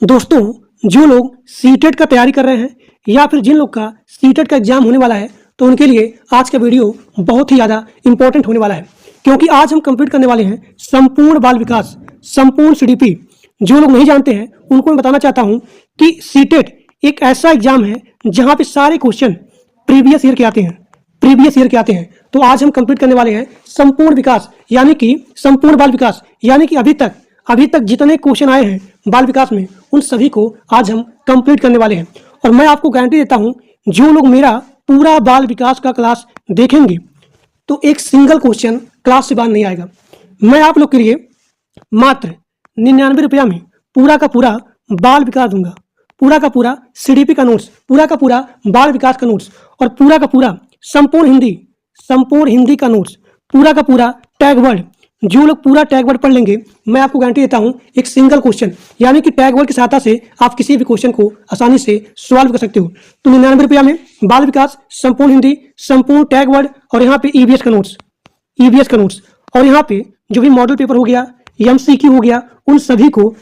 दोस्तों, जो लोग सीटेट का तैयारी कर रहे हैं या फिर जिन लोग का सीटेट का एग्जाम होने वाला है, तो उनके लिए आज का वीडियो बहुत ही ज़्यादा इंपॉर्टेंट होने वाला है, क्योंकि आज हम कंप्लीट करने वाले हैं संपूर्ण बाल विकास, संपूर्ण सीडीपी। जो लोग नहीं जानते हैं उनको मैं बताना चाहता हूं कि सीटेट एक ऐसा एग्जाम है जहां पे सारे क्वेश्चन प्रीवियस ईयर के आते हैं, तो आज हम कंप्लीट करने वाले हैं संपूर्ण विकास यानी कि संपूर्ण बाल विकास, यानी कि अभी तक जितने क्वेश्चन आए हैं बाल विकास में उन सभी को आज हम कंप्लीट करने वाले हैं। और मैं आपको गारंटी देता हूं, जो लोग मेरा पूरा बाल विकास का क्लास देखेंगे तो एक सिंगल क्वेश्चन क्लास से बाहर नहीं आएगा। मैं आप लोग के लिए मात्र 99 रुपया में पूरा का पूरा बाल विकास दूंगा, पूरा का पूरा सीडीपी का नोट्स, पूरा का पूरा बाल विकास का नोट्स और पूरा का पूरा संपूर्ण हिंदी का नोट्स, पूरा का पूरा टैग वर्ड। जो लोग पूरा टैग वर्ड पढ़ लेंगे, मैं आपको गारंटी देता हूं एक सिंगल क्वेश्चन यानी कि टैग वर्ड की सहायता से आप किसी भी क्वेश्चन को आसानी से सॉल्व कर सकते हो। तो 99 रुपया में बाल विकास, संपूर्ण हिंदी, संपूर्ण टैग वर्ड और यहाँ पे ईवीएस का नोट्स और यहाँ पे जो भी मॉडल पेपर हो गया, एमसीक्यू हो गया, उन सभी को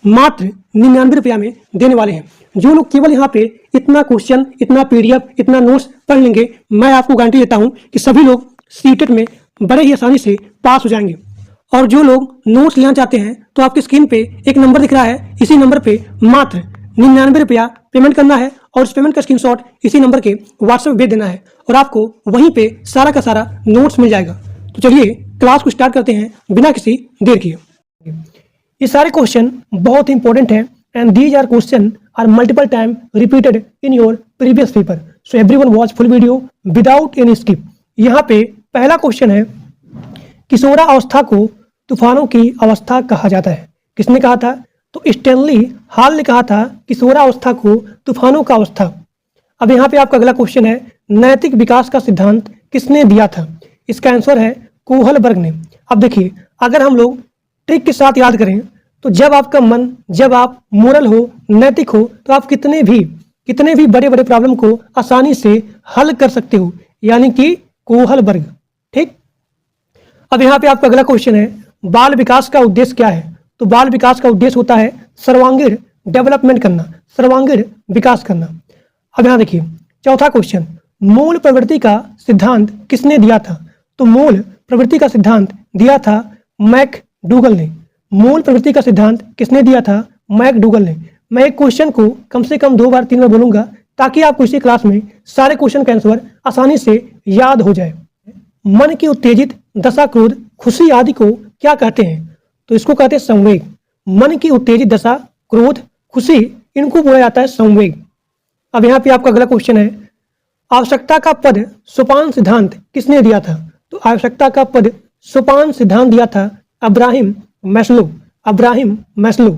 मात्र 99 रुपया में देने वाले हैं। जो लोग केवल यहाँ पे इतना क्वेश्चन, इतना पीडीएफ, इतना नोट्स पढ़ लेंगे, मैं आपको गारंटी देता हूँ कि सभी लोग सीटेट में बड़े ही आसानी से पास हो जाएंगे। और जो लोग नोट्स लेना चाहते हैं तो आपकी स्क्रीन पे एक नंबर दिख रहा है, इसी नंबर पे मात्र 99 रुपया पेमेंट करना है और उस पेमेंट का स्क्रीनशॉट इसी नंबर के व्हाट्सएप भेज देना है और आपको वहीं पे सारा का सारा नोट्स मिल जाएगा। तो चलिए क्लास को स्टार्ट करते हैं बिना किसी देर किए। ये सारे क्वेश्चन बहुत ही इंपॉर्टेंट है and these are question are multiple time repeated in your previous paper, so everyone watch full video without any skip. यहाँ पे पहला क्वेश्चन है, किशोरावस्था को तूफानों की अवस्था कहा जाता है। किसने कहा था? तो स्टैनली हॉल ने कहा था किशोरावस्था को तूफानों का अवस्था। अब यहाँ पे आपका अगला क्वेश्चन है, नैतिक विकास का सिद्धांत किसने दिया था? इसका आंसर है कोहलबर्ग ने। अब देखिए, अगर हम लोग ट्रिक के साथ याद करें तो जब आपका मन, जब आप मोरल हो, नैतिक हो, तो आप कितने भी बड़े बड़े प्रॉब्लम को आसानी से हल कर सकते हो, यानी कि कोहलबर्ग। ठीक। अब यहाँ पे आपका अगला क्वेश्चन है, बाल विकास का उद्देश्य क्या है? तो बाल विकास का उद्देश्य होता है सर्वांगीण डेवलपमेंट करना, सर्वांगीण विकास करना। अब यहाँ देखिए चौथा क्वेश्चन, मूल प्रवृत्ति का सिद्धांत किसने दिया था? तो मूल प्रवृत्ति का सिद्धांत दिया था मैकडूगल ने। मूल प्रवृत्ति का सिद्धांत किसने दिया था? मैकडूगल ने। मैं एक क्वेश्चन को कम से कम 2 बार 3 बार बोलूंगा ताकि आपको इसी क्लास में सारे क्वेश्चन का आंसर आसानी से याद हो जाए। मन की उत्तेजित दशा, क्रोध, खुशी आदि को क्या कहते हैं? तो इसको कहते हैं संवेग। मन की उत्तेजित दशा, क्रोध, खुशी, इनको बोला जाता है संवेग। अब यहाँ पे आपका अगला क्वेश्चन है, आवश्यकता का पद सोपान सिद्धांत किसने दिया था? तो आवश्यकता का पद सोपान सिद्धांत दिया था अब्राहिम मैस्लो।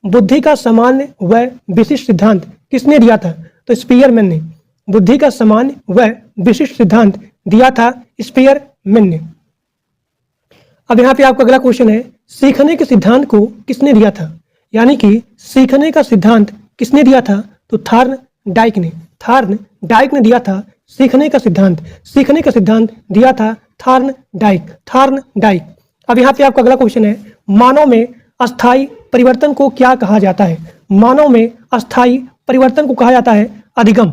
बुद्धि का सामान्य व विशिष्ट सिद्धांत किसने दिया था? तो स्पीयरमैन ने। बुद्धि का सामान्य व विशिष्ट सिद्धांत दिया था स्पीयरमैन ने। अब यहाँ पे आपका अगला क्वेश्चन है, सीखने के सिद्धांत को किसने दिया था? यानी कि सीखने का सिद्धांत किसने दिया था? तो थॉर्नडाइक ने दिया था सीखने का सिद्धांत दिया था थॉर्नडाइक। अब यहाँ पे आपका अगला क्वेश्चन है, मानव में अस्थायी परिवर्तन को क्या कहा जाता है? मानव में अस्थायी परिवर्तन को कहा जाता है अधिगम।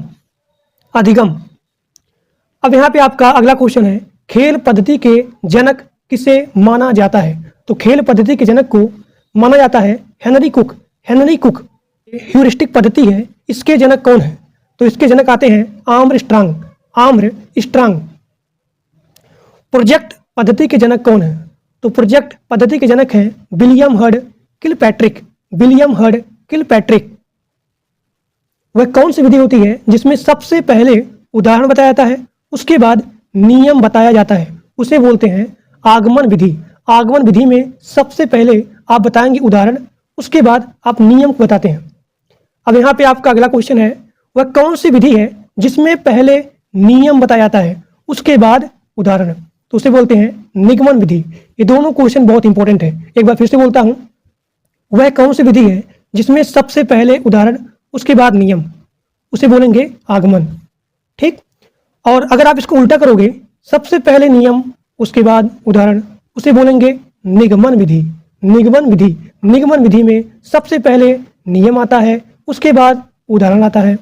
अब यहाँ पे आपका अगला क्वेश्चन है, खेल पद्धति के जनक किसे माना जाता है? तो खेल पद्धति के जनक को माना जाता है हेनरी कुक। ह्यूरिस्टिक पद्धति है, इसके जनक कौन है? तो इसके जनक आते हैं आर्मस्ट्रांग। प्रोजेक्ट पद्धति के जनक कौन है? तो प्रोजेक्ट पद्धति के जनक हैं विलियम हर्ड किलपैट्रिक। वह कौन सी विधि होती है जिसमें सबसे पहले उदाहरण बताया जाता है, उसके बाद नियम बताया जाता है? उसे बोलते हैं आगमन विधि में सबसे पहले आप बताएंगे उदाहरण, उसके बाद आप नियम को बताते हैं। अब यहाँ पे आपका अगला क्वेश्चन है, वह कौन सी विधि है जिसमें पहले नियम बताया जाता है उसके बाद उदाहरण? तो उसे बोलते हैं निगमन विधि। ये दोनों क्वेश्चन बहुत इंपॉर्टेंट है। एक बार फिर से बोलता हूँ, वह कौन सी विधि है जिसमें सबसे पहले उदाहरण उसके बाद नियम? उसे बोलेंगे आगमन। ठीक। और अगर आप इसको उल्टा करोगे, सबसे पहले नियम उसके बाद उदाहरण, उसे बोलेंगे निगमन विधि। निगमन विधि में सबसे पहले नियम आता है, उसके बाद उदाहरण आता है।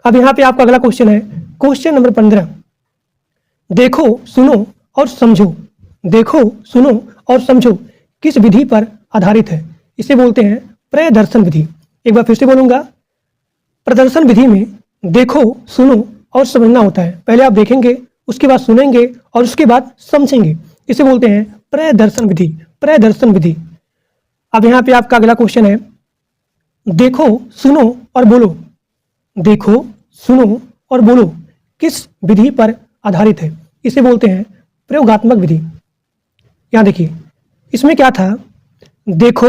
अब यहाँ पे आपका अगला क्वेश्चन है, क्वेश्चन नंबर 15। देखो, सुनो और समझो। देखो, सुनो और समझो किस विधि पर आधारित है? इसे बोलते हैं प्रदर्शन विधि। एक बार फिर से बोलूंगा, प्रदर्शन विधि में देखो, सुनो और समझना होता है। पहले आप देखेंगे, उसके बाद सुनेंगे और उसके बाद समझेंगे। इसे बोलते हैं प्रदर्शन विधि। प्रदर्शन विधि। अब यहाँ पे आपका अगला क्वेश्चन है, देखो, सुनो और बोलो। देखो, सुनो और बोलो किस विधि पर आधारित है? इसे बोलते हैं प्रयोगात्मक विधि। यहाँ देखिए, इसमें क्या था, देखो,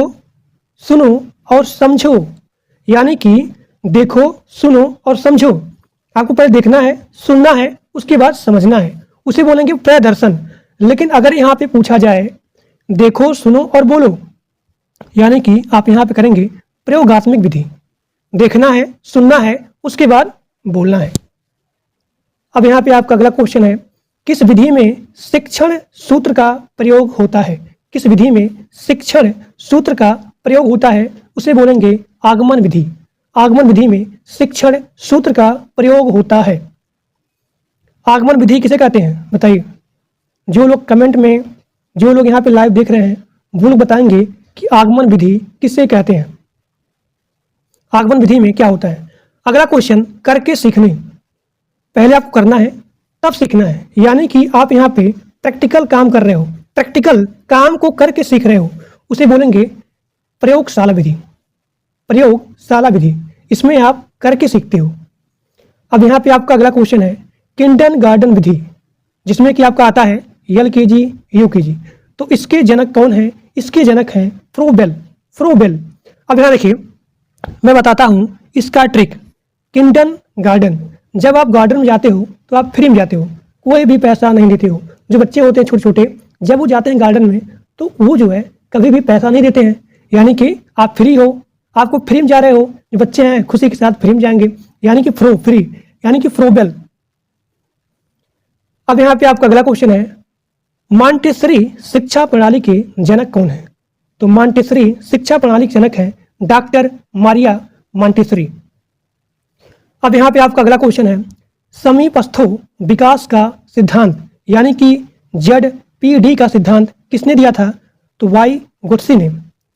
सुनो और समझो, यानी कि देखो, सुनो और समझो। आपको पहले देखना है, सुनना है, उसके बाद समझना है, उसे बोलेंगे प्रदर्शन। लेकिन अगर यहाँ पे पूछा जाए देखो, सुनो और बोलो, यानी कि आप यहाँ पे करेंगे प्रयोगात्मक विधि। देखना है, सुनना है, उसके बाद बोलना है। अब यहाँ पे आपका अगला क्वेश्चन है, किस विधि में शिक्षण सूत्र का प्रयोग होता है? किस विधि में शिक्षण सूत्र का प्रयोग होता है? उसे बोलेंगे आगमन विधि। आगमन विधि में शिक्षण सूत्र का प्रयोग होता है। आगमन विधि किसे कहते हैं बताइए? जो लोग कमेंट में, जो लोग यहाँ पे लाइव देख रहे हैं, वो लोग बताएंगे कि आगमन विधि किसे कहते हैं। आगमन विधि में क्या होता है? अगला क्वेश्चन, करके सीखने। पहले आपको करना है, तब सीखना है, यानी कि आप यहाँ पे प्रैक्टिकल काम कर रहे हो, प्रैक्टिकल काम को करके सीख रहे हो, उसे बोलेंगे प्रयोगशाला विधि। प्रयोगशाला विधि, इसमें आप करके सीखते हो। अब यहाँ पे आपका अगला क्वेश्चन है, किंडरगार्टन विधि, जिसमें कि आपका आता है LKG UKG। तो इसके जनक कौन है? इसके जनक हैं फ्रोबेल। फ्रोबेल। अब यहाँ देखिए, मैं बताता हूँ इसका ट्रिक। किंडरगार्टन, जब आप गार्डन में जाते हो तो आप फ्री में जाते हो, कोई भी पैसा नहीं देते हो। जो बच्चे होते हैं छोटे छोटे, जब वो जाते हैं गार्डन में तो वो जो है कभी भी पैसा नहीं देते हैं, यानी कि आप फ्री हो, आपको फ्री में जा रहे हो। जो बच्चे हैं खुशी के साथ फ्री में जाएंगे, यानी कि फ्री, यानी कि फ्रोबेल। अब यहाँ पे आपका अगला क्वेश्चन है, मॉन्टेसरी शिक्षा प्रणाली के जनक कौन है? तो मॉन्टेसरी शिक्षा प्रणाली के जनक है डॉक्टर मारिया मॉन्टेसरी। अब यहाँ पे आपका अगला क्वेश्चन है, समीपस्थो विकास का सिद्धांत, यानी कि ZPD का सिद्धांत किसने दिया था? तो वाई गुट्स्की ने।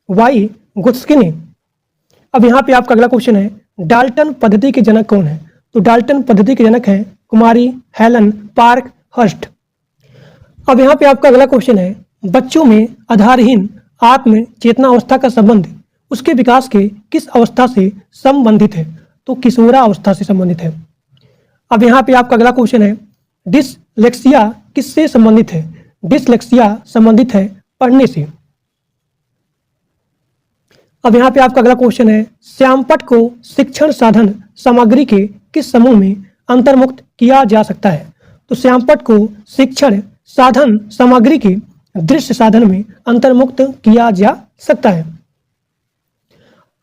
वाई गुट्स्की ने। अब यहाँ पे आपका अगला क्वेश्चन है, डाल्टन पद्धति के जनक कौन है? तो डाल्टन पद्धति के जनक हैं कुमारी हेलन पार्क हर्स्ट। अब यहाँ पे आपका अगला क्वेश्चन है, बच्चों में आधारहीन आत्म चेतना अवस्था का संबंध उसके विकास के किस अवस्था से संबंधित है? तो किशोरा अवस्था से संबंधित है। अब यहाँ पे आपका अगला क्वेश्चन है, डिसलेक्सिया किससे संबंधित है? डिसलेक्सिया संबंधित है पढ़ने से। अब यहाँ पे आपका अगला क्वेश्चन है, श्यामपट्ट को शिक्षण साधन सामग्री के किस समूह में अंतर्मुक्त किया जा सकता है? तो श्यामपट्ट को शिक्षण साधन सामग्री के दृश्य साधन में अंतर्मुक्त किया जा सकता है।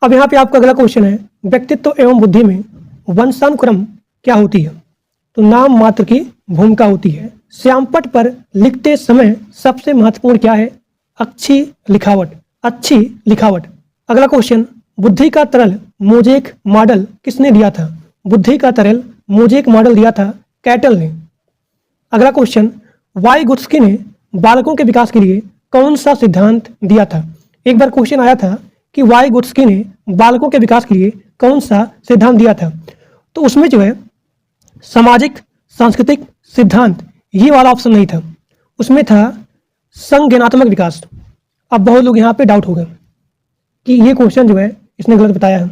अब यहाँ पे आपका अगला क्वेश्चन है, व्यक्तित्व एवं बुद्धि में वंशानुक्रम क्या होती है? तो नाम मात्र की भूमिका होती है। श्यामपट्ट पर लिखते समय सबसे महत्वपूर्ण क्या है? अच्छी लिखावट। अच्छी लिखावट। अगला क्वेश्चन, बुद्धि का तरल मोजेक मॉडल किसने दिया था? बुद्धि का तरल मोजेक मॉडल दिया था कैटल ने। अगला क्वेश्चन, वाई गुट्स्की ने बालकों के विकास के लिए कौन सा सिद्धांत दिया था? एक बार क्वेश्चन आया था कि वाई गुट्स्की ने बालकों के विकास के लिए कौन सा सिद्धांत दिया था? तो उसमें जो है सामाजिक सांस्कृतिक सिद्धांत, ये वाला ऑप्शन नहीं था, उसमें था संज्ञानात्मक विकास। अब बहुत लोग यहाँ पे डाउट हो गए कि ये क्वेश्चन जो है इसने गलत बताया है,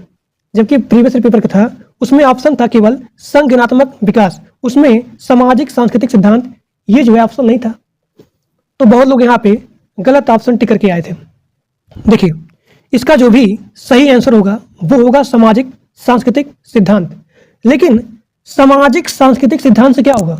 जबकि प्रीवियस पेपर का था उसमें ऑप्शन था केवल संज्ञानात्मक विकास, उसमें सामाजिक सांस्कृतिक सिद्धांत ये जो है ऑप्शन नहीं था। तो बहुत लोग यहाँ पे गलत ऑप्शन टिक करके आए थे। देखिए, इसका जो भी सही आंसर होगा वो होगा सामाजिक सांस्कृतिक सिद्धांत। लेकिन सामाजिक सांस्कृतिक सिद्धांत से क्या होगा?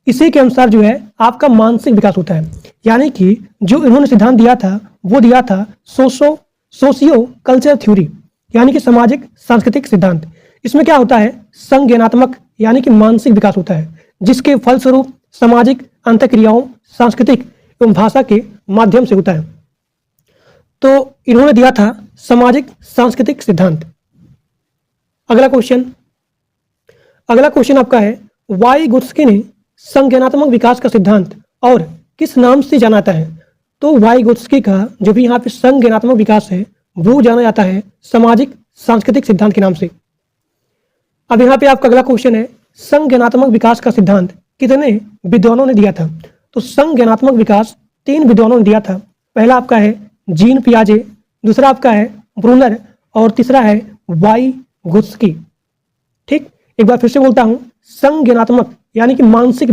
इसी के अनुसार जो है आपका मानसिक विकास होता है। यानी कि जो इन्होंने सिद्धांत दिया था वो दिया था सोशियो कल्चर थ्योरी, यानी कि सामाजिक सांस्कृतिक सिद्धांत। इसमें क्या होता है? संज्ञानात्मक यानी कि मानसिक विकास होता है, जिसके फलस्वरूप सामाजिक अंतःक्रियाओं सांस्कृतिक एवं भाषा के माध्यम से होता है। तो इन्होंने दिया था सामाजिक सांस्कृतिक सिद्धांत। अगला क्वेश्चन आपका है, वाइगोत्स्की ने संज्ञानात्मक विकास का सिद्धांत और किस नाम से जाना जाता है? तो वाइगोत्स्की का जो भी यहाँ पे संज्ञानात्मक विकास है वो जाना जाता है सामाजिक सांस्कृतिक सिद्धांत के नाम से। अब यहाँ पे आपका अगला क्वेश्चन है, संज्ञानात्मक विकास का सिद्धांत कितने विद्वानों ने दिया था? तो संज्ञानात्मक विकास 3 विद्वानों ने दिया था। पहला आपका है जीन पियाजे, दूसरा आपका है ब्रूनर और तीसरा है वाइगोत्स्की। ठीक, एक बार फिर से बोलता हूं, संज्ञानात्मक यानी कि मानसिक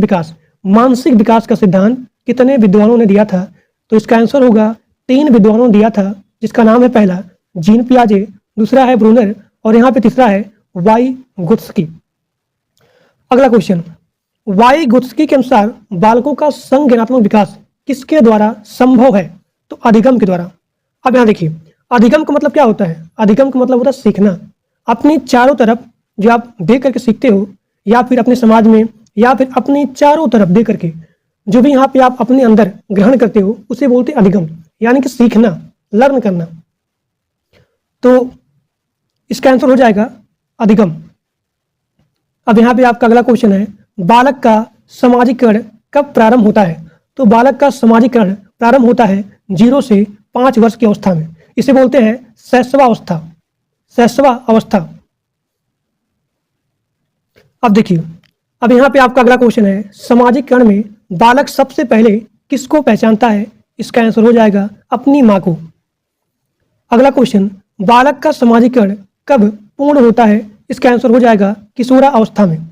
विकास का सिद्धांत कितने विद्वानों ने दिया था? तो इसका आंसर होगा 3 विद्वानों ने दिया था, जिसका नाम है पहला जीन पियाजे, दूसरा है ब्रूनर और यहाँ पे तीसरा है वाइगोत्स्की। अगला क्वेश्चन, वाइगोत्स्की के अनुसार बालकों का संज्ञानात्मक विकास किसके द्वारा संभव है? तो अधिगम के द्वारा। अब यहाँ देखिए, अधिगम का मतलब क्या होता है? अधिगम का मतलब होता है सीखना। अपनी चारों तरफ जो आप देख करके सीखते हो, या फिर अपने समाज में, या फिर अपनी चारों तरफ देख करके जो भी यहाँ पे आप अपने अंदर ग्रहण करते हो, उसे बोलते हैं अधिगम, यानी कि सीखना, लर्न करना। तो इसका आंसर हो जाएगा अधिगम। अब यहाँ पे आपका अगला क्वेश्चन है, बालक का सामाजिकरण कब प्रारंभ होता है? तो बालक का सामाजिकरण प्रारंभ होता है 0 से 5 वर्ष की अवस्था में। इसे बोलते हैं शैशव अवस्था। अब देखिए, अब यहाँ पे आपका अगला क्वेश्चन है, सामाजिकरण में बालक सबसे पहले किसको पहचानता है? इसका आंसर हो जाएगा अपनी माँ को। अगला क्वेश्चन, बालक का सामाजिकरण कब पूर्ण होता है? इसका आंसर हो जाएगा किशोरावस्था में।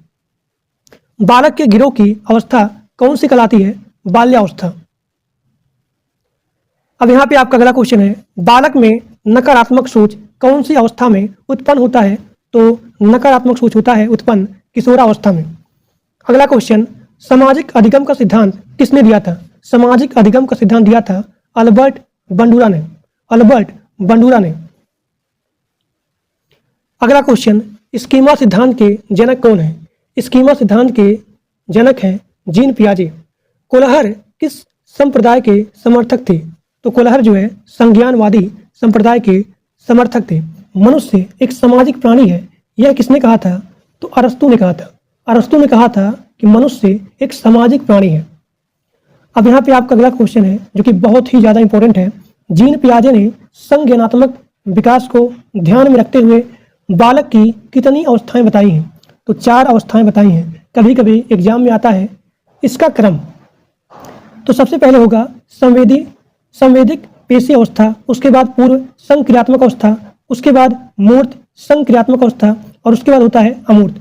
बालक के गिरोह की अवस्था कौन सी कहलाती है? बाल्यावस्था। अब यहाँ पे आपका अगला क्वेश्चन है, बालक में नकारात्मक सोच कौन सी अवस्था में उत्पन्न होता है? तो नकारात्मक सोच होता है उत्पन्न किशोरावस्था में। अगला क्वेश्चन, सामाजिक अधिगम का सिद्धांत किसने दिया था? सामाजिक अधिगम का सिद्धांत दिया था अल्बर्ट बंडूरा ने। अगला क्वेश्चन, स्कीमा सिद्धांत के जनक कौन है? स्कीमा सिद्धांत के जनक हैं जीन पियाजे। कोलहर किस संप्रदाय के समर्थक थे? तो कोलहर जो है संज्ञानवादी संप्रदाय के समर्थक थे। मनुष्य एक सामाजिक प्राणी है, यह किसने कहा था? तो अरस्तु ने कहा था। अरस्तु ने कहा था कि मनुष्य एक सामाजिक प्राणी है। अब यहाँ पे आपका अगला क्वेश्चन है जो कि बहुत ही ज़्यादा इंपॉर्टेंट है। जीन पियाजे ने संज्ञानात्मक विकास को ध्यान में रखते हुए बालक की कितनी अवस्थाएं बताई हैं? तो 4 अवस्थाएं बताई हैं। कभी कभी एग्जाम में आता है इसका क्रम। तो सबसे पहले होगा संवेदिक पेशी अवस्था, उसके बाद पूर्व संक्रियात्मक अवस्था, उसके बाद मूर्त संक्रियात्मक अवस्था और उसके बाद होता है अमूर्त।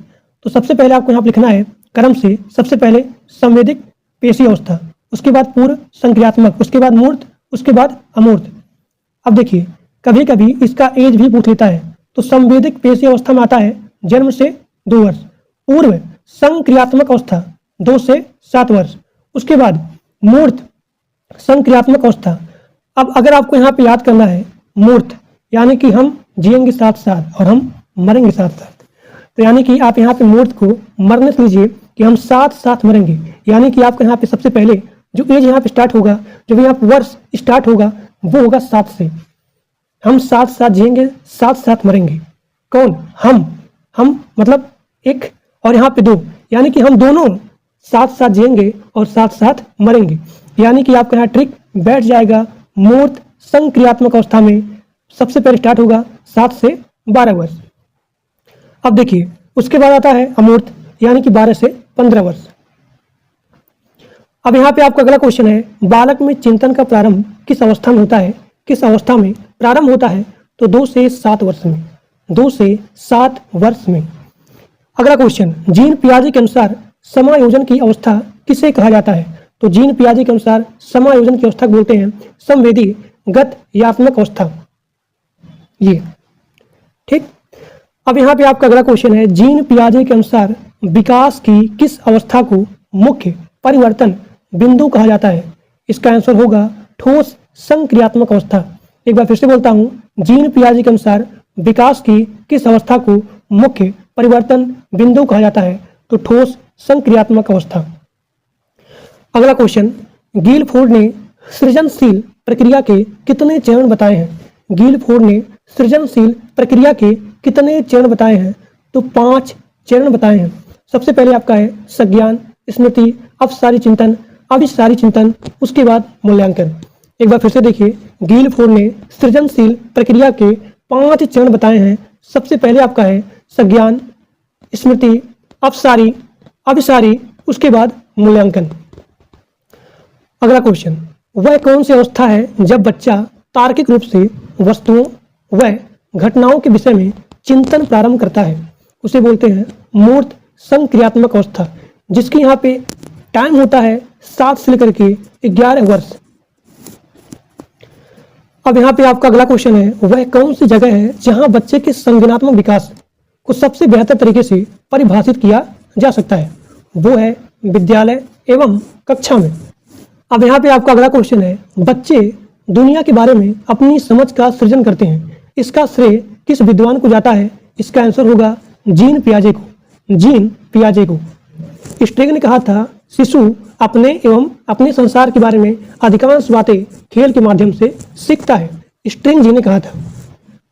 तो सबसे पहले आपको यहाँ पर लिखना है क्रम से, सबसे पहले संवेदिक पेशी अवस्था, उसके बाद पूर्व संक्रियात्मक, उसके बाद मूर्त, उसके बाद अमूर्त। अब देखिए, कभी कभी इसका एज भी पूछ लेता है। तो संवेदिक पेशी अवस्था में आता है जन्म से 2 वर्ष, पूर्व संक्रियात्मक अवस्था 2 से 7 वर्ष, उसके बाद मूर्त संक्रियात्मक अवस्था। अब अगर आपको यहाँ पे याद करना है मूर्त यानी कि हम जिएंगे साथ साथ और हम मरेंगे साथ साथ, तो यानी कि आप यहाँ पे मूर्त को मरने से लीजिए कि हम साथ साथ मरेंगे, यानी कि आपको यहाँ पे सबसे पहले जो एज यहाँ पे स्टार्ट होगा, जो भी यहाँ पे वर्ष स्टार्ट होगा वो होगा 7 से। हम साथ साथ जिएंगे साथ साथ मरेंगे। कौन? हम मतलब 1 और यहाँ पे 2, यानी कि हम दोनों साथ साथ जिएंगे और साथ साथ मरेंगे, यानी कि आपका यहाँ ट्रिक बैठ जाएगा। मूर्त संक्रियात्मक अवस्था में सबसे पहले स्टार्ट होगा 7 से 12 वर्ष। अब देखिए, उसके बाद आता है अमूर्त यानी कि 12 से 15 वर्ष। अब यहाँ पे आपका अगला क्वेश्चन है, बालक में चिंतन का प्रारंभ किस अवस्था में होता है? किस अवस्था में प्रारंभ होता है? तो 2 से 7 वर्ष में, 2 से 7 वर्ष में। अगला क्वेश्चन, जीन पियाजे के अनुसार समायोजन की अवस्था किसे कहा जाता है? तो जीन पियाजे के अनुसार समायोजन की अवस्था बोलते हैं संवेदी गत्यात्मक अवस्था। ये ठीक। अब यहाँ पे आपका अगला क्वेश्चन है, जीन पियाजे के अनुसार विकास की किस अवस्था को मुख्य परिवर्तन बिंदु कहा जाता है? इसका आंसर होगा ठोस संक्रियात्मक अवस्था। एक बार फिर से बोलता हूँ, जीन पियाजे के अनुसार विकास की किस अवस्था को मुख्य परिवर्तन बिंदु कहा जाता है? तो ठोस संक्रियात्मक अवस्था। अगला क्वेश्चन, गिलफोर्ड ने सृजनशील प्रक्रिया के कितने चरण बताए हैं? गिलफोर्ड ने सृजनशील प्रक्रिया के कितने चरण बताए हैं? तो 5 चरण बताए हैं। सबसे पहले आपका है संज्ञान, स्मृति, अपसारी चिंतन, अभिसारी चिंतन, उसके बाद मूल्यांकन। एक बार फिर से देखिए, गिलफोर्ड ने सृजनशील प्रक्रिया के 5 चरण बताए हैं। सबसे पहले आपका है संज्ञान, स्मृति, अपसारी, अभिसारी, उसके बाद मूल्यांकन। अगला क्वेश्चन, वह कौन सी अवस्था है जब बच्चा तार्किक रूप से वस्तुओं व घटनाओं के विषय में चिंतन प्रारंभ करता है? उसे बोलते हैं मूर्त संक्रियात्मक अवस्था, जिसकी यहाँ पे टाइम होता है 7 से लेकर के 11 वर्ष। अब यहाँ पे आपका अगला क्वेश्चन है, वह कौन सी जगह है जहां बच्चे के संज्ञानात्मक विकास को सबसे बेहतर तरीके से परिभाषित किया जा सकता है? वो है विद्यालय एवं कक्षा में। अब यहाँ पे आपका अगला क्वेश्चन है, बच्चे दुनिया के बारे में अपनी समझ का सृजन करते हैं, इसका श्रेय किस विद्वान को जाता है? इसका आंसर होगा जीन पियाजे को। जीन पियाजे को। स्ट्रिंग ने कहा था शिशु अपने एवं अपने संसार के बारे में अधिकांश बातें खेल के माध्यम से सीखता है। स्ट्रिंग जी ने कहा था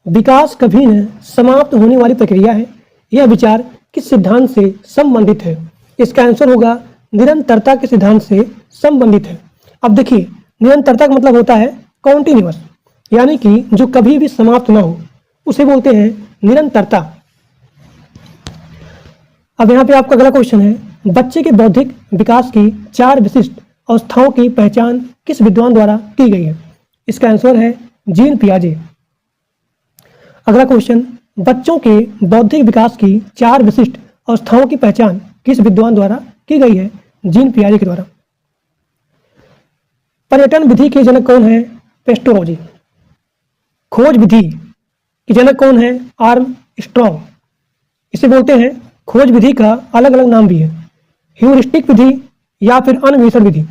विकास कभी न समाप्त होने वाली प्रक्रिया है। यह विचार किस सिद्धांत से संबंधित है? इसका आंसर होगा निरंतरता के सिद्धांत से संबंधित है। अब देखिए, निरंतरता का मतलब होता है कॉन्टिन्यूअस, यानी कि जो कभी भी समाप्त ना हो, उसे बोलते हैं निरंतरता। अब यहाँ पे आपका अगला क्वेश्चन है, बच्चे के बौद्धिक विकास की 4 विशिष्ट अवस्थाओं की पहचान किस विद्वान द्वारा की गई है? इसका आंसर है जीन पियाजे। अगला क्वेश्चन, बच्चों के बौद्धिक विकास की 4 विशिष्ट अवस्थाओं की पहचान किस विद्वान द्वारा की गई है? जीन पियाजे के द्वारा। पर्यटन विधि के जनक कौन है? पेस्टोलॉजी। खोज विधि के जनक कौन है? Arm strong. इसे बोलते हैं, खोज विधि का अलग अलग नाम भी है, ह्यूरिस्टिक विधि या फिर अन्वेषण विधि।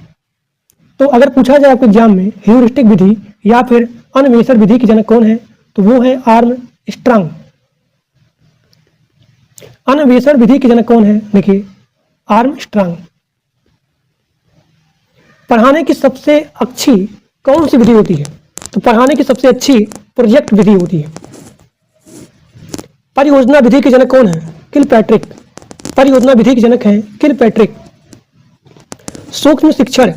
तो अगर पूछा जाए आपके एग्जाम में ह्यूरिस्टिक विधि या फिर अन्वेषण विधि के जनक कौन है, तो वो है आर्म स्ट्रॉन्ग। अन्वेषण विधि के जनक कौन है? देखिए, आर्म स्ट्रॉन्ग। पढ़ाने की सबसे अच्छी कौन सी विधि होती है? तो पढ़ाने की सबसे अच्छी प्रोजेक्ट विधि होती है। परियोजना विधि के जनक कौन है? किलपैट्रिक। परियोजना विधि के जनक हैं किलपैट्रिक। सूक्ष्म शिक्षण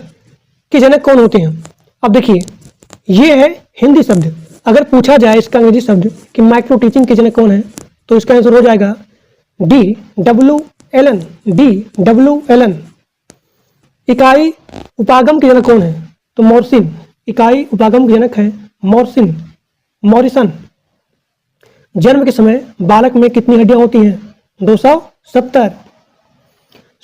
के जनक कौन होते हैं? अब देखिए, ये है हिंदी शब्द। अगर पूछा जाए इसका अंग्रेजी शब्द कि माइक्रो टीचिंग के जनक कौन है, तो इसका आंसर हो जाएगा D.W. एलन। D.W. एलन। इकाई उपागम के जनक कौन है? तो मॉरिसन। इकाई उपागम के जनक है मॉरिसन। मॉरिसन। जन्म के समय बालक में कितनी हड्डियां होती हैं? 270।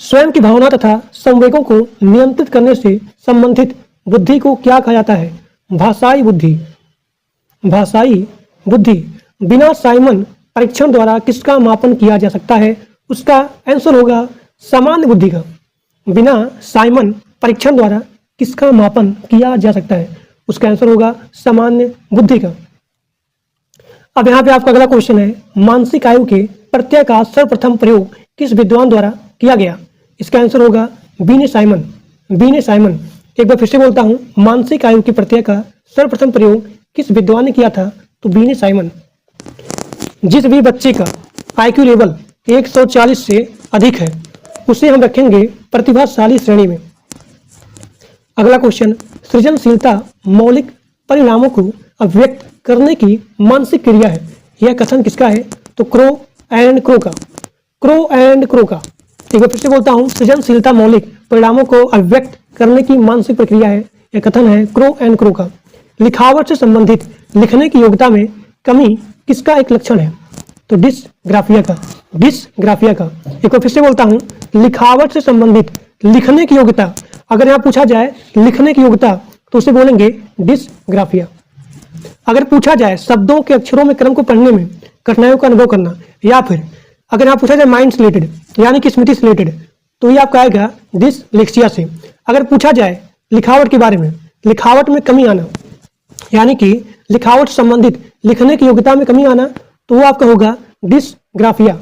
स्वयं की भावना तथा संवेगों को नियंत्रित करने से संबंधित बुद्धि को क्या कहा जाता है? भाषाई बुद्धि। भाषाई बुद्धि। बिना साइमन परीक्षण द्वारा किसका मापन किया जा सकता है? उसका आंसर होगा सामान्य बुद्धि का। बिना साइमन परीक्षण द्वारा किसका मापन किया जा सकता है? उसका आंसर होगा सामान्य बुद्धि का। अब यहाँ पे आपका अगला क्वेश्चन है, मानसिक आयु के प्रत्यय का सर्वप्रथम प्रयोग किस विद्वान द्वारा किया गया? इसका आंसर होगा बीने साइमन। बीने साइमन। एक बार फिर से बोलता हूँ, मानसिक आयु के प्रत्यय का सर्वप्रथम प्रयोग किस विद्वान ने किया था? तो बीने साइमन। जिस भी बच्चे का IQ लेवल 140 से अधिक है, उसे हम रखेंगे प्रतिभाशाली श्रेणी में। अगला क्वेश्चन, सृजनशीलता मौलिक परिणामों को अभिव्यक्त करने की मानसिक क्रिया है। यह कथन किसका है? तो क्रो एंड क्रो का। क्रो एंड क्रो का। एक बार फिर से बोलता हूँ, सृजनशीलता मौलिक परिणामों को अभिव्यक्त करने की मानसिक प्रक्रिया है। यह कथन है क्रो एंड क्रो का। लिखावट से संबंधित लिखने की योग्यता में कमी किसका एक लक्षण है? तो डिसग्राफिया का। डिसग्राफिया का। एक बार फिर से बोलता हूँ, लिखावट से संबंधित लिखने की योग्यता, अगर यहाँ पूछा जाए लिखने की योग्यता, तो उसे बोलेंगे डिसग्राफिया। अगर पूछा जाए शब्दों के अक्षरों में क्रम को पढ़ने में कठिनाइयों का अनुभव करना, या फिर अगर यहाँ पूछा जाए माइंड से रिलेटेड यानी कि स्मृति से रिलेटेड, तो ये आपका आएगा डिसलेक्सिया से। अगर पूछा जाए लिखावट के बारे में, लिखावट में कमी आना यानी कि लिखावट से संबंधित लिखने की योग्यता में कमी आना, तो वो आपका होगा डिसग्राफिया।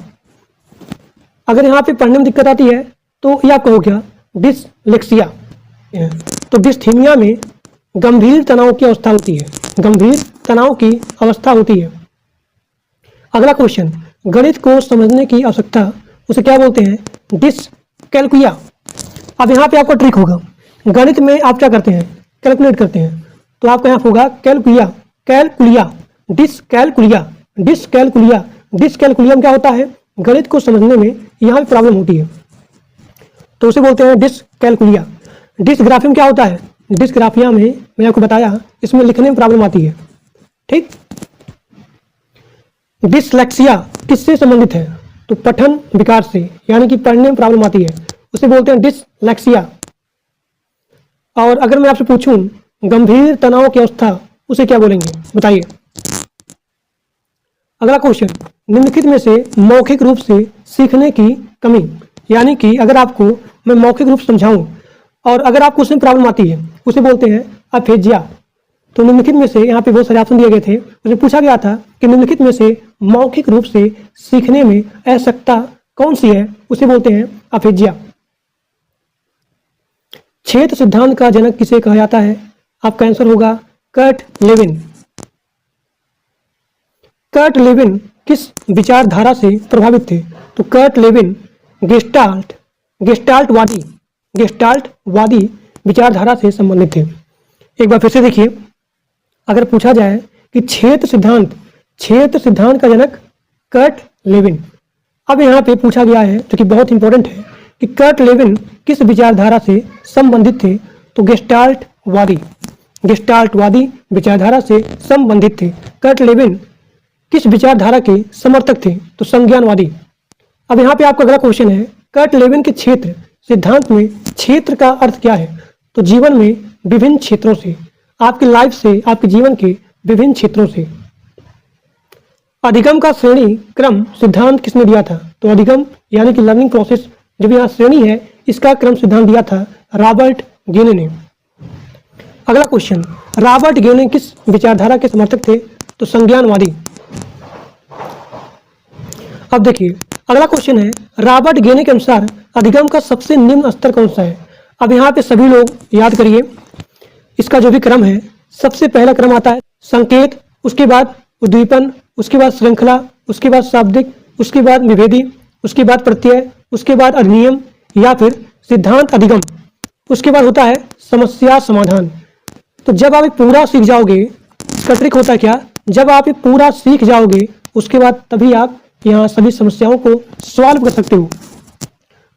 अगर यहाँ पे पढ़ने में दिक्कत आती है, तो ये आपका हो गया डिसलेक्सिया। तो डिस्थीमिया में गंभीर तनाव की अवस्था होती है। गंभीर तनाव की अवस्था होती है। अगला क्वेश्चन, गणित को समझने की आवश्यकता उसे क्या बोलते हैं? डिसकैलकुलिया। अब यहाँ पे आपका ट्रिक होगा, गणित में आप क्या करते हैं? कैलकुलेट करते हैं, तो आपका यहाँ होगा कैलकुलिया, कैलकुलिया, डिसकैलकुलिया, डिसकैलकुलिया। डिसकैलकुलिया में क्या होता है? गणित को समझने में यहाँ भी प्रॉब्लम होती है, तो उसे बोलते हैं डिसकैलकुलिया। डिसग्राफिया में क्या होता है? डिसग्राफिया में मैंने आपको बताया, इसमें लिखने में प्रॉब्लम आती है। ठीक। डिसलेक्सिया किससे संबंधित है? तो पठन विकार से, यानी कि पढ़ने में प्रॉब्लम आती है, उसे बोलते हैं डिसलेक्सिया। और अगर मैं आपसे पूछूं गंभीर तनाव की अवस्था, उसे क्या बोलेंगे? बताइए। अगला क्वेश्चन, निम्नलिखित में से मौखिक रूप से सीखने की कमी, यानी कि अगर आपको मैं मौखिक रूप समझाऊं और अगर आपको उसमें प्रॉब्लम आती है, उसे बोलते हैं अफेजिया। तो निम्नलिखित में से, यहाँ पे बहुत सारे ऑप्शन दिए गए थे, उसे पूछा गया था कि निम्नलिखित में से मौखिक रूप से सीखने में अशक्ता कौन सी है? उसे बोलते हैं अफेजिया। क्षेत्र सिद्धांत का जनक किसे कहा जाता है? आपका आंसर होगा कर्ट लेविन। कर्ट लेविन किस विचारधारा से प्रभावित थे? तो कर्ट लेविन गेस्टाल्टवादी विचारधारा से संबंधित थे। एक बार फिर से देखिए, अगर पूछा जाए कि क्षेत्र सिद्धांत का जनक कर्ट लेविन, अब यहाँ पे पूछा गया है जो कि बहुत इंपॉर्टेंट है कि कर्ट लेविन किस विचारधारा से संबंधित थे? तो गेस्टाल्टवादी विचारधारा से संबंधित थे। कर्ट लेविन किस विचारधारा के समर्थक थे? तो संज्ञानवादी। अब यहाँ पे आपका अगला क्वेश्चन है, कर्ट लेविन के क्षेत्र सिद्धांत में क्षेत्र का अर्थ क्या है? तो जीवन में विभिन्न क्षेत्रों से, आपकी लाइफ से, आपके जीवन के विभिन्न क्षेत्रों से। अधिगम का श्रेणी क्रम सिद्धांत किसने दिया था? तो अधिगम यानी कि लर्निंग प्रोसेस, जो भी यहाँ श्रेणी है, इसका क्रम सिद्धांत दिया था रॉबर्ट गेने ने। अगला क्वेश्चन, रॉबर्ट गेने किस विचारधारा के समर्थक थे? तो संज्ञानवादी। अब देखिए, अगला क्वेश्चन है, रॉबर्ट गेने के अनुसार अधिगम का सबसे निम्न स्तर कौन सा है? अब यहाँ पे सभी लोग याद करिए, इसका जो भी क्रम है, सबसे पहला क्रम आता है संकेत, उसके बाद उद्दीपन, उसके बाद श्रृंखला, उसके बाद शाब्दिक, उसके बाद निवेदी, उसके बाद प्रत्यय, उसके बाद अधिनियम या फिर सिद्धांत अधिगम, उसके बाद होता है समस्या समाधान। तो जब आप पूरा सीख जाओगे, इसका ट्रिक होता है क्या? जब आप ये पूरा सीख जाओगे, उसके बाद तभी आप यहाँ सभी समस्याओं को सॉल्व कर सकते हो।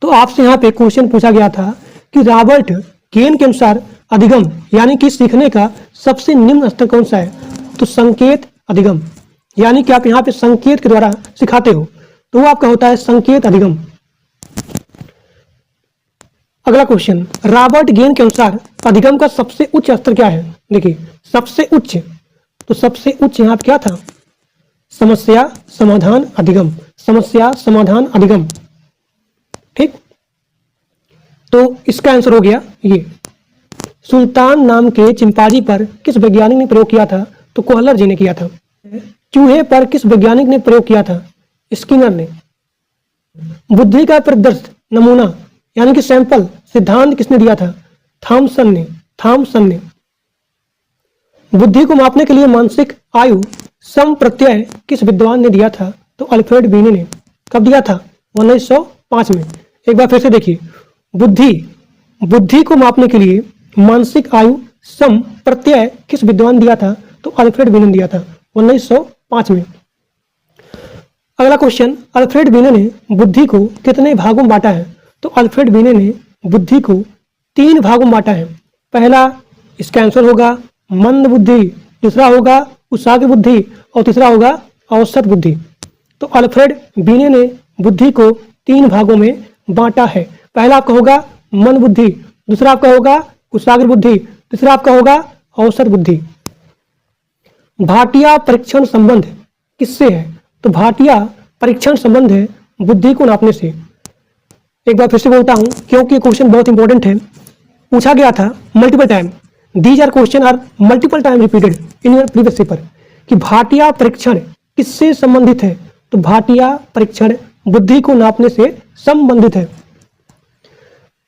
तो आपसे यहाँ पे क्वेश्चन पूछा गया था कि रॉबर्ट गेन के अनुसार अधिगम यानी कि सीखने का सबसे निम्न स्तर कौन सा है? तो संकेत अधिगम, यानी कि आप यहाँ पे संकेत के द्वारा सिखाते हो, तो वो आपका होता है संकेत अधिगम। अगला क्वेश्चन, रॉबर्ट गेन के अनुसार अधिगम का सबसे उच्च स्तर क्या है? देखिए, सबसे उच्च, तो सबसे उच्च यहाँ पे क्या था? समस्या समाधान अधिगम, समस्या समाधान अधिगम। ठीक, तो इसका आंसर हो गया ये। सुल्तान नाम के चिंपांजी पर किस वैज्ञानिक ने प्रयोग किया था? तो कोहलर जी ने किया था। चूहे पर किस वैज्ञानिक ने प्रयोग किया था? स्किनर ने। बुद्धि का प्रदर्श नमूना यानी कि सैंपल सिद्धांत किसने दिया था? थॉमसन ने। बुद्धि को मापने के लिए मानसिक आयु सम प्रत्यय किस विद्वान ने दिया था? तो अल्फ्रेड बीने ने। कब दिया था? 1905 में। एक बार फिर से देखिए, बुद्धि को मापने के लिए मानसिक आयु सम प्रत्यय किस विद्वान दिया था? तो अल्फ्रेड बीने ने दिया था 1905 में। अगला क्वेश्चन, अल्फ्रेड बीने ने बुद्धि को कितने भागों में बांटा है? तो अल्फ्रेड बीने ने बुद्धि को 3 भागों में बांटा है। पहला, इसका आंसर होगा मंद बुद्धि, दूसरा होगा कुशाग्र बुद्धि और तीसरा होगा औसत बुद्धि। तो अल्फ्रेड बीने ने बुद्धि को 3 भागों में बांटा है। पहला आपका होगा मंद बुद्धि, दूसरा आपका होगा कुशाग्र बुद्धि, तीसरा आपका होगा औसत बुद्धि। भाटिया परीक्षण संबंध किससे है? तो भाटिया परीक्षण संबंध है बुद्धि को नापने से। एक बार फिर से बोलता हूं क्योंकि क्वेश्चन बहुत इंपॉर्टेंट है, पूछा गया था multiple time. These are question are multiple time repeated in your previous paper कि भाटिया परीक्षण किससे संबंधित है? तो भाटिया परीक्षण बुद्धि को नापने से संबंधित है।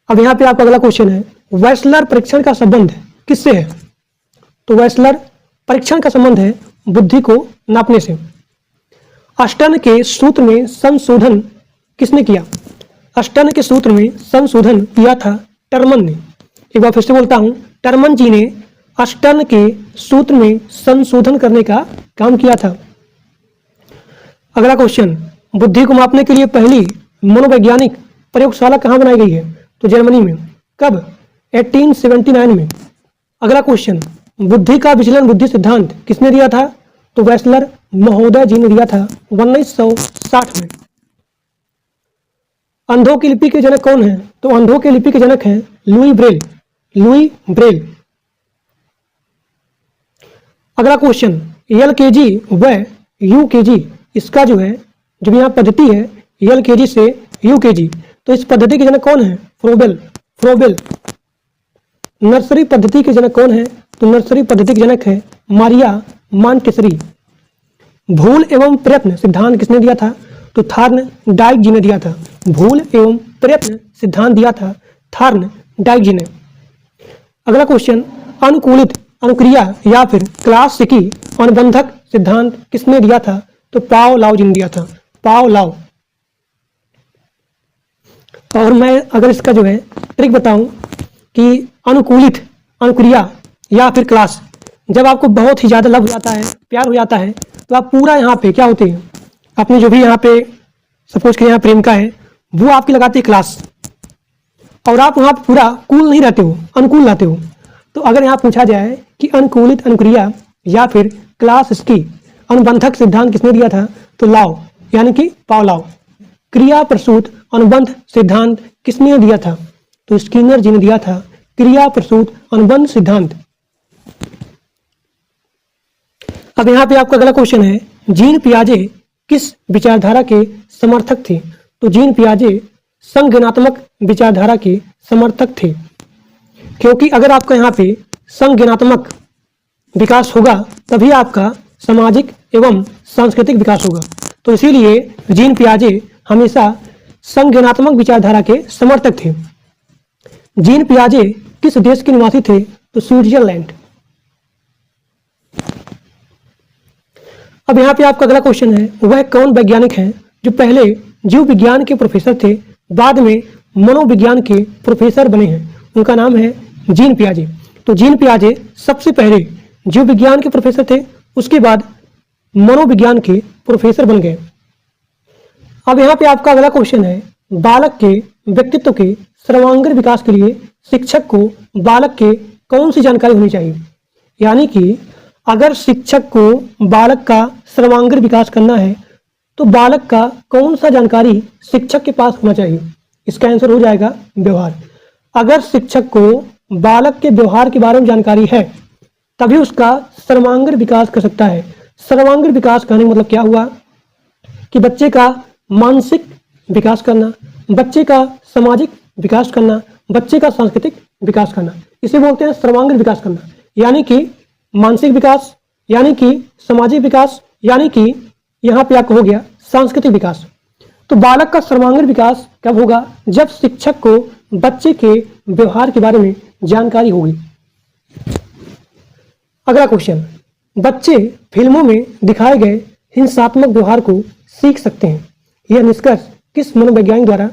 अब यहाँ पे आपका अगला क्वेश्चन है, वेस्लर परीक्षण का संबंध किससे है? तो वेस्लर परीक्षण का संबंध है बुद्धि को नापने से। अष्टन के सूत्र में संशोधन किसने किया? अष्टन के सूत्र में संशोधन किया था टर्मन ने। एक बार फिर से बोलता हूं, टर्मन जी ने अष्टन के सूत्र में संशोधन करने का काम किया था। अगला क्वेश्चन, बुद्धि को मापने के लिए पहली मनोवैज्ञानिक प्रयोगशाला कहाँ बनाई गई है? तो जर्मनी में। कब? 1879 में। अगला क्वेश्चन, बुद्धि का विचलन बुद्धि सिद्धांत किसने दिया था? तो वेस्लर महोदय जी ने दिया था 1960 में। अंधों की लिपि के जनक कौन है? तो अंधों की लिपि के जनक हैं लुई ब्रेल। Louis Braille. अगला क्वेश्चन, एलकेजी व यूकेजी, इसका जो है जब यहाँ पद्धति है एलकेजी से यूकेजी, तो इस पद्धति के जनक कौन है? फ्रोबेल। फ्रोबेल। नर्सरी पद्धति के जनक कौन है? तो नर्सरी पद्धति के जनक है मारिया मानकेसरी। भूल एवं प्रयत्न सिद्धांत किसने दिया था? तो थार्न डाइक जी ने दिया था। भूल एवं प्रयत्न सिद्धांत दिया था थार्न डाइक जी ने। अगला क्वेश्चन, अनुकूलित अनुक्रिया या फिर क्लासिकी अनुबंधक सिद्धांत किसने दिया था? तो पाओ लाओ जी ने दिया था। पाओ लाओ। और मैं अगर इसका जो है ट्रिक बताऊं कि अनुकूलित अनुक्रिया या फिर क्लास, जब आपको बहुत ही ज्यादा लव हो जाता है, प्यार हो जाता है, तो आप पूरा यहाँ पे क्या होते हैं, अपने जो भी यहाँ पे सपोज के यहाँ प्रेमिका है वो आपकी लगाती है क्लास, और आप वहाँ पे पूरा कूल नहीं रहते हो, अनुकूल रहते हो। तो अगर यहाँ पूछा जाए कि अनुकूलित अनुक्रिया या फिर क्लास इसकी अनुबंधक सिद्धांत किसने दिया था? तो लाओ यानी कि पाओलाओ। क्रिया प्रसूत अनुबंध सिद्धांत किसने दिया था? तो स्किनर जी ने दिया था क्रिया प्रसूत अनुबंध सिद्धांत। अब यहाँ पे आपका अगला क्वेश्चन है, जीन पियाजे किस विचारधारा के समर्थक थे? तो जीन पियाजे संज्ञानात्मक विचारधारा के समर्थक थे, क्योंकि अगर आपका यहाँ पे संज्ञानात्मक विकास होगा तभी आपका सामाजिक एवं सांस्कृतिक विकास होगा। तो इसीलिए जीन पियाजे हमेशा संज्ञानात्मक विचारधारा के समर्थक थे। जीन पियाजे किस देश के निवासी थे? तो स्विट्जरलैंड। अब यहाँ पे आपका अगला क्वेश्चन है, वह कौन वैज्ञानिक हैं जो पहले जीव विज्ञान के प्रोफेसर थे, बाद में मनोविज्ञान के प्रोफेसर बने हैं? उनका नाम है जीन पियाजे। तो जीन पियाजे सबसे पहले जीव विज्ञान के प्रोफेसर थे, उसके बाद मनोविज्ञान के प्रोफेसर बन गए। अब यहाँ पे आपका अगला क्वेश्चन है, बालक के व्यक्तित्व के सर्वांगीण विकास के लिए शिक्षक को बालक के कौन सी जानकारी होनी चाहिए? यानी कि अगर शिक्षक को बालक का सर्वांगीण विकास करना है तो बालक का कौन सा जानकारी शिक्षक के पास होना चाहिए? इसका आंसर हो जाएगा व्यवहार। अगर शिक्षक को बालक के व्यवहार के बारे में जानकारी है तभी उसका सर्वांगीण विकास कर सकता है। सर्वांगीण विकास कहने का मतलब क्या हुआ कि बच्चे का मानसिक विकास करना, बच्चे का सामाजिक विकास करना, बच्चे का सांस्कृतिक विकास करना, इसे बोलते हैं सर्वांगीण विकास करना। यानी कि मानसिक विकास, यानी कि सामाजिक विकास, यानी कि यहाँ पे आपको हो गया सांस्कृतिक विकास। तो बालक का सर्वांगीण विकास कब होगा? जब शिक्षक को बच्चे के व्यवहार के बारे में जानकारी होगी। अगला क्वेश्चन, बच्चे फिल्मों में दिखाए गए हिंसात्मक व्यवहार को सीख सकते हैं, यह निष्कर्ष किस मनोवैज्ञानिक द्वारा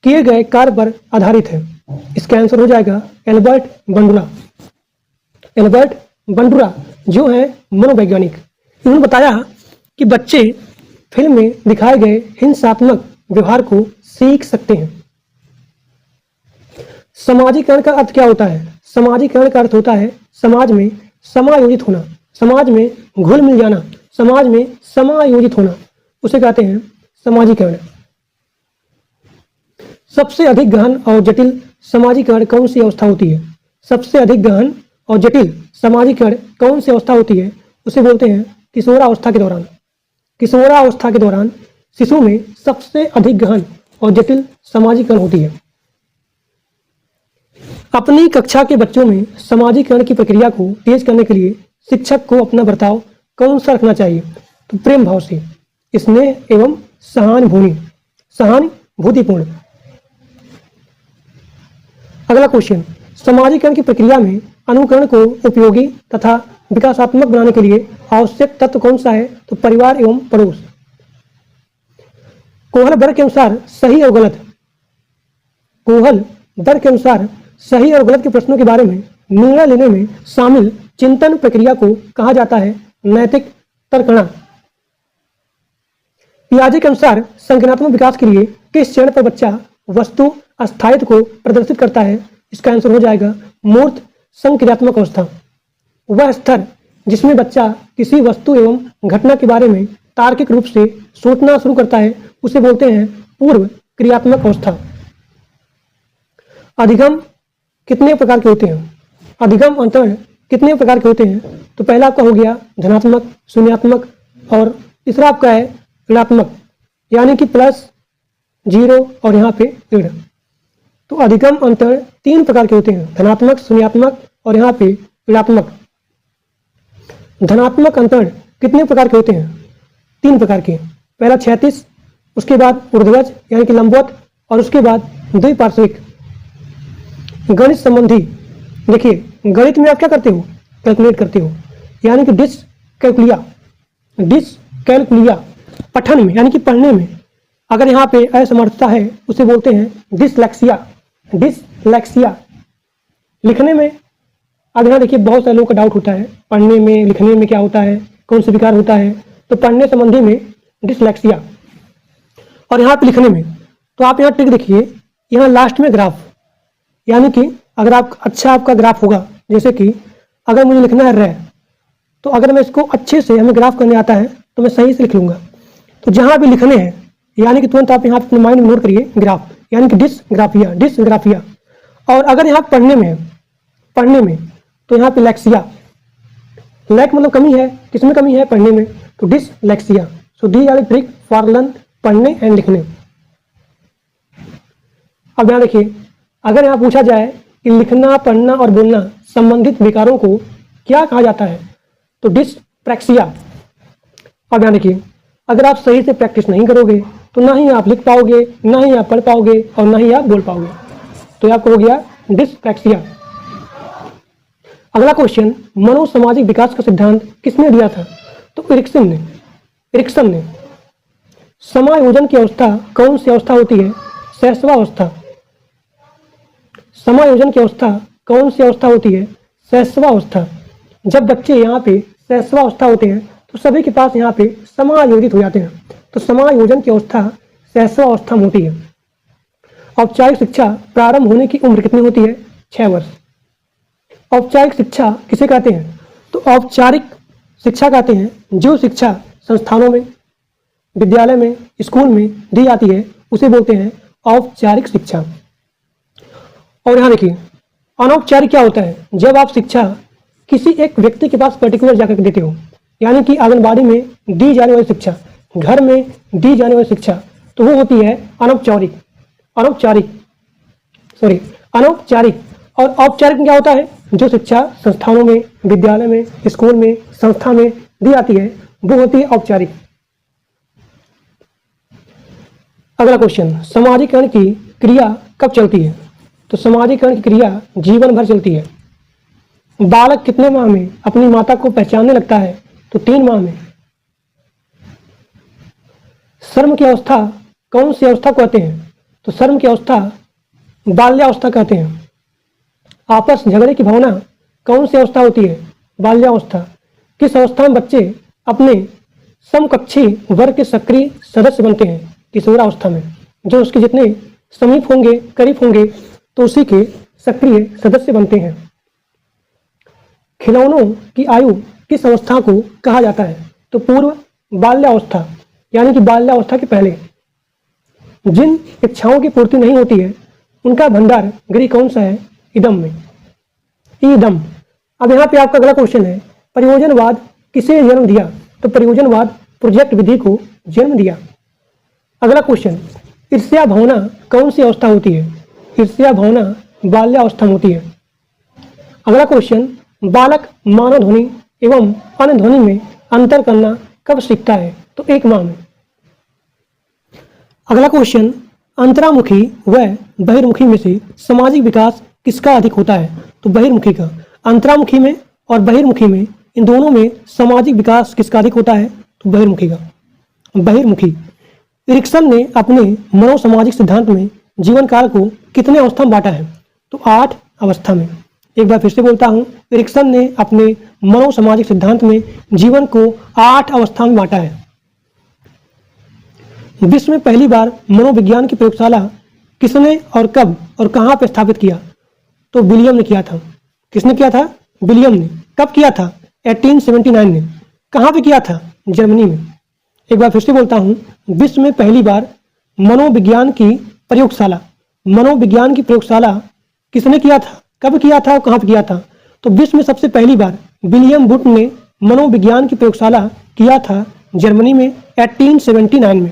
किए गए कार्य पर आधारित है? इसका आंसर हो जाएगा एल्बर्ट बंडुरा। एल्बर्ट बंडुरा जो है मनोवैज्ञानिक, उन्होंने बताया कि बच्चे फिल्म में दिखाए गए हिंसात्मक व्यवहार को सीख सकते हैं। समाजीकरण का अर्थ क्या होता है? समाजीकरण का अर्थ होता है समाज में समायोजित होना, समाज में घुल मिल जाना, समाज में समायोजित होना, उसे कहते हैं समाजीकरण। सबसे अधिक गहन और जटिल समाजीकरण कौन सी अवस्था होती है? सबसे अधिक गहन और जटिल समाजीकरण कौन सी अवस्था होती है? उसे बोलते हैं किशोरावस्था के दौरान। किशोरावस्था के दौरान शिशु में सबसे अधिक गहन और जटिल समाजीकरण होती है। अपनी कक्षा के बच्चों में समाजीकरण की प्रक्रिया को तेज करने के लिए शिक्षक को अपना बर्ताव कौन सा रखना चाहिए? तो प्रेम भाव से, स्नेह एवं सहानुभूतिपूर्ण। अगला क्वेश्चन, समाजीकरण की प्रक्रिया में अनुकरण को उपयोगी तथा विकासात्मक बनाने के लिए आवश्यक तत्व कौन सा है? तो परिवार एवं पड़ोस। कोहल वर्ग के अनुसार सही और गलत, कोहल वर्ग के अनुसार सही और गलत के प्रश्नों के बारे में निर्णय लेने में शामिल चिंतन प्रक्रिया को कहा जाता है नैतिक तर्कणा। पियाजे के अनुसार संज्ञानात्मक विकास के लिए किस चरण पर बच्चा वस्तु अस्थायित्व को प्रदर्शित करता है? इसका आंसर हो जाएगा मूर्त संक्रियात्मक अवस्था। वह स्तर जिसमें बच्चा किसी वस्तु एवं घटना के बारे में तार्किक रूप से सोचना शुरू करता है उसे बोलते हैं पूर्व क्रियात्मक अवस्था। अधिगम कितने प्रकार के होते हैं? अधिगम अंतरण कितने प्रकार के होते हैं? तो पहला आपका हो गया धनात्मक, शून्यात्मक और तीसरा आपका है ऋणात्मक, यानी कि प्लस, जीरो और यहाँ पे ऋण। तो अधिगम अंतरण 3 प्रकार के होते हैं, धनात्मक, शून्यात्मक और यहाँ पे ऋणात्मक। धनात्मक अंतरण कितने प्रकार के होते हैं? 3 प्रकार के। पहला क्षैतिज, उसके बाद ऊर्ध्वज यानी कि लंबवत और उसके बाद द्विपार्श्विक। गणित संबंधी, देखिए गणित में आप क्या करते हो? कैलकुलेट करते हो, यानी कि डिसकैलकुलिया। पठन में यानी कि पढ़ने में अगर यहाँ पे असमर्थता है उसे बोलते हैं डिसलेक्सिया। लिखने में अब यहाँ देखिए बहुत सारे लोगों का डाउट होता है पढ़ने में लिखने में क्या होता है, कौन सा विकार होता है? तो पढ़ने संबंधी में डिसलेक्सिया और यहाँ पे लिखने में तो आप यहाँ ट्रिक देखिए, यहाँ लास्ट में ग्राफ, यानी कि अगर आप आपका ग्राफ होगा, जैसे कि अगर मुझे लिखना है रे, तो अगर मैं इसको अच्छे से हमें ग्राफ करने आता है तो मैं सही से लिख लूँगा। तो जहाँ भी लिखने हैं यानी कि तुरंत आप यहाँ अपने माइंड में नोट करिए ग्राफ, यानी कि डिसग्राफिया। और अगर यहाँ पढ़ने में तो यहाँ पे लेक्सिया। लैक मतलब कमी है, किसमें कमी है? पढ़ने में, तो dyslexia. So the are trick for learn पढ़ने एंड लिखने। अब यहाँ देखिए, अगर यहाँ पूछा जाए कि लिखना, पढ़ना और बोलना संबंधित विकारों को क्या कहा जाता है? तो डिसप्रैक्सिया। अब यहाँ देखिए, अगर आप सही से प्रैक्टिस नहीं करोगे तो ना ही आप लिख पाओगे, ना ही आप पढ़ पाओगे और ना ही आप बोल पाओगे। तो आपको हो गया डिसप्रैक्सिया। अगला क्वेश्चन, मनोसामाजिक विकास का सिद्धांत किसने दिया था? तो इरिक्सन ने। समायोजन की अवस्था कौन सी अवस्था होती है? शैशवावस्था। समायोजन की अवस्था कौन सी अवस्था होती है? शैशवावस्था। जब बच्चे यहाँ पे शैशवावस्था होते हैं तो सभी के पास यहाँ पे समायोजित हो जाते हैं, तो समायोजन की अवस्था शैशवावस्था में होती है। औपचारिक शिक्षा प्रारंभ होने की उम्र कितनी होती है? 6 वर्ष। औपचारिक शिक्षा किसे कहते हैं? तो औपचारिक शिक्षा कहते हैं जो शिक्षा संस्थानों में, विद्यालय में, स्कूल में दी जाती है उसे बोलते हैं औपचारिक शिक्षा। और यहाँ देखिए, अनौपचारिक क्या होता है? जब आप शिक्षा किसी एक व्यक्ति के पास पर्टिकुलर जाकर देते हो, यानी कि आंगनबाड़ी में दी जाने वाली शिक्षा, घर में दी जाने वाली शिक्षा, तो वो होती है अनौपचारिक। और औपचारिक में क्या होता है? जो शिक्षा संस्थानों में, विद्यालय में, स्कूल में, संस्था में दी जाती है वो होती है औपचारिक। अगला क्वेश्चन, समाजीकरण की क्रिया कब चलती है? तो समाजीकरण की क्रिया जीवन भर चलती है। बालक कितने माह में अपनी माता को पहचानने लगता है? तो 3 माह में। शर्म की अवस्था कौन सी अवस्था कहते हैं? तो शर्म की अवस्था बाल्यावस्था कहते हैं। आपस झगड़े की भावना कौन सी अवस्था होती है? बाल्यावस्था। किस अवस्था में बच्चे अपने समकक्षी वर्ग के सक्रिय सदस्य बनते हैं? किशोरावस्था में। जो उसके जितने समीप होंगे, करीब होंगे, तो उसी के सक्रिय सदस्य बनते हैं। खिलौनों की आयु किस अवस्था को कहा जाता है? तो पूर्व बाल्यावस्था, यानी कि बाल्यावस्था के पहले। जिन इच्छाओं की पूर्ति नहीं होती है उनका भंडार गृह कौन सा है? इदम में। ईदम। अब यहाँ पे आपका अगला क्वेश्चन है, प्रयोजनवाद किसे जन्म दिया? तो प्रयोजनवाद प्रोजेक्ट विधि को जन्म दिया। अगला क्वेश्चन, ईर्ष्या भावना कौन सी अवस्था होती है? ईर्ष्या भावना बाल्यावस्था में होती है। अगला क्वेश्चन, बालक मानव ध्वनि एवं अन्य ध्वनि में अंतर करना कब सीखता है? तो 1 माह में। अगला क्वेश्चन, अंतरामुखी व बहिर्मुखी में से सामाजिक विकास किसका अधिक होता है? तो बहिर्मुखी का। अंतरामुखी में और बहिर्मुखी में, इन दोनों में सामाजिक विकास किसका अधिक होता है? तो बहिर्मुखी का। बहिर्मुखी। एरिक्सन ने अपने मनोसामाजिक सिद्धांत में जीवन काल को कितने अवस्था में बांटा है? तो 8 अवस्था में। एक बार फिर से बोलता हूं, एरिक्सन ने अपने मनोसामाजिक सिद्धांत में जीवन को 8 अवस्था में बांटा है। विश्व में पहली बार मनोविज्ञान की प्रयोगशाला किसने और कब और कहां पर स्थापित किया? तो विलियम ने किया था। किसने किया था? विलियम ने। कब किया था? 1879 में। कहां पे किया था? जर्मनी में। एक बार फिर से बोलता हूं, विश्व में पहली बार मनोविज्ञान की प्रयोगशाला किसने किया था? कब किया था और कहां पे किया था? तो विश्व में सबसे पहली बार विलियम बुट ने मनोविज्ञान की प्रयोगशाला किया था जर्मनी में 1879 में।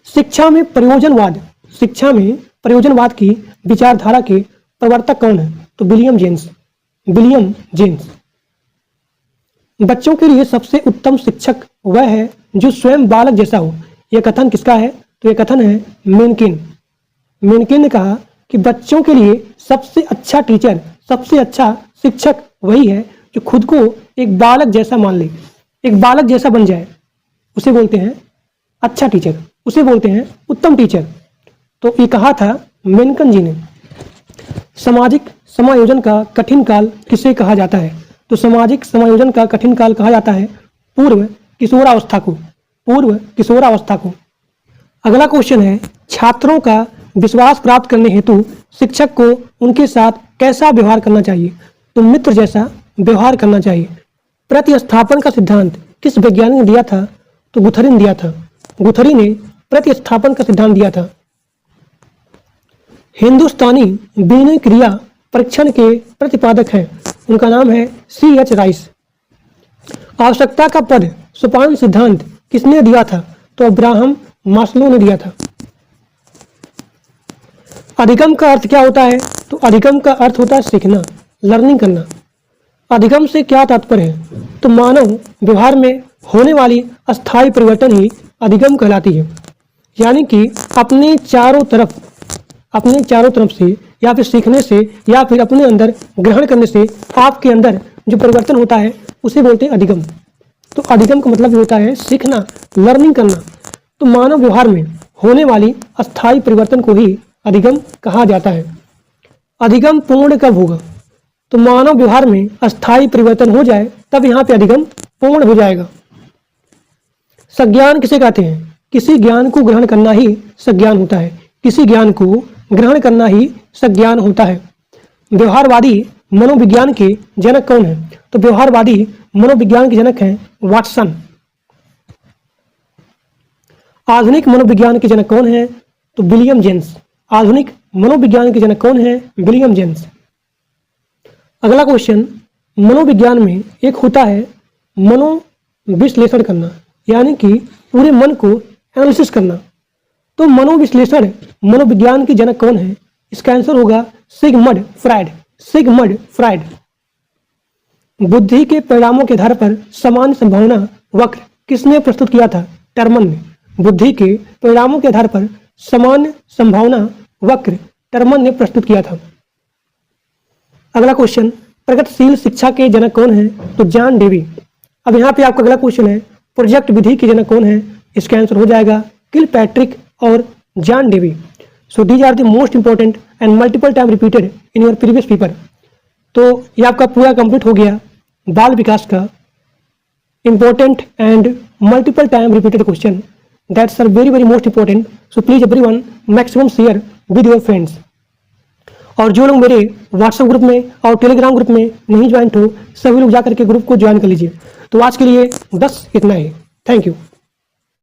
शिक्षा में प्रयोजनवाद की विचारधारा के प्रवर्तक कौन है? तो विलियम जेम्स। बच्चों के लिए सबसे उत्तम शिक्षक वह है जो स्वयं बालक जैसा हो। यह कथन किसका है? तो यह कथन है मेनकेन ने कहा कि बच्चों के लिए सबसे अच्छा शिक्षक वही है जो खुद को एक बालक जैसा मान ले, एक बालक जैसा बन जाए। उसे बोलते हैं अच्छा टीचर, उसे बोलते हैं उत्तम टीचर। तो ये कहा था मेनकन जी ने। सामाजिक समायोजन का कठिन काल किसे कहा जाता है? तो सामाजिक समायोजन का कठिन काल कहा जाता है पूर्व किशोरावस्था को। अगला क्वेश्चन है, छात्रों का विश्वास प्राप्त करने हेतु शिक्षक को उनके साथ कैसा व्यवहार करना चाहिए? तो मित्र जैसा व्यवहार करना चाहिए। प्रतिस्थापन का सिद्धांत किस वैज्ञानिक ने दिया था? तो गुथरी ने दिया था। गुथरी ने प्रतिस्थापन का सिद्धांत दिया था। हिंदुस्तानी बीजगणित क्रिया परीक्षण के प्रतिपादक हैं, उनका नाम है C.H. राइस। आवश्यकता का पद सोपान सिद्धांत किसने दिया था? तो अब्राहम मास्लो ने दिया था। अधिगम का अर्थ क्या होता है? तो अधिगम का अर्थ होता है सीखना, लर्निंग करना। अधिगम से क्या तात्पर्य है? तो मानव व्यवहार में होने वाली अस्थायी परिवर्तन ही अधिगम कहलाती है। यानी कि अपने चारों तरफ से या फिर सीखने से या फिर अपने अंदर ग्रहण करने से आपके अंदर जो परिवर्तन होता है उसे बोलते हैं अधिगम। तो अधिगम का मतलब होता है सीखना, लर्निंग करना। तो मानव व्यवहार में होने वाली अस्थायी परिवर्तन को ही अधिगम कहा जाता है। अधिगम पूर्ण कब होगा? तो मानव व्यवहार में अस्थायी परिवर्तन हो जाए तब यहाँ पे अधिगम पूर्ण हो जाएगा। संज्ञान किसे कहते हैं? किसी ज्ञान को ग्रहण करना ही संज्ञान होता है। किसी ज्ञान को ग्रहण करना ही संज्ञान होता है। व्यवहारवादी मनोविज्ञान के जनक कौन है? तो व्यवहारवादी मनोविज्ञान के जनक हैं वाटसन। आधुनिक मनोविज्ञान के जनक कौन है? तो विलियम जेम्स। आधुनिक मनोविज्ञान के जनक कौन है? William James. अगला क्वेश्चन, मनोविज्ञान में एक होता है मनोविश्लेषण करना, यानी कि पूरे मन को एनालिसिस करना। तो मनोविश्लेषण मनोविज्ञान के जनक कौन है? इसका आंसर होगा सिगमंड फ्रायड। बुद्धि के परिणामों के आधार पर सामान्य संभावना वक्र किसने प्रस्तुत किया था? टर्मन ने। बुद्धि के परिणामों के आधार पर सामान्य संभावना वक्र टर्मन ने प्रस्तुत किया था। अगला क्वेश्चन, प्रगतिशील शिक्षा के जनक कौन है? तो जॉन डेवी। अब यहाँ पे आपका अगला क्वेश्चन है, प्रोजेक्ट विधि के जनक कौन है? इसका आंसर हो जाएगा किलपैट्रिक और John Dewey. So these are the most important and multiple time repeated in your previous paper. तो ये आपका पूरा कंप्लीट हो गया बाल विकास का important and multiple time repeated question that's are very most important. So please everyone maximum share with your friends. और जो लोग मेरे व्हाट्सएप ग्रुप में और टेलीग्राम ग्रुप में नहीं ज्वाइन हो, सभी लोग जाकर के ग्रुप को ज्वाइन कर लीजिए। तो आज के लिए बस इतना ही। Thank you.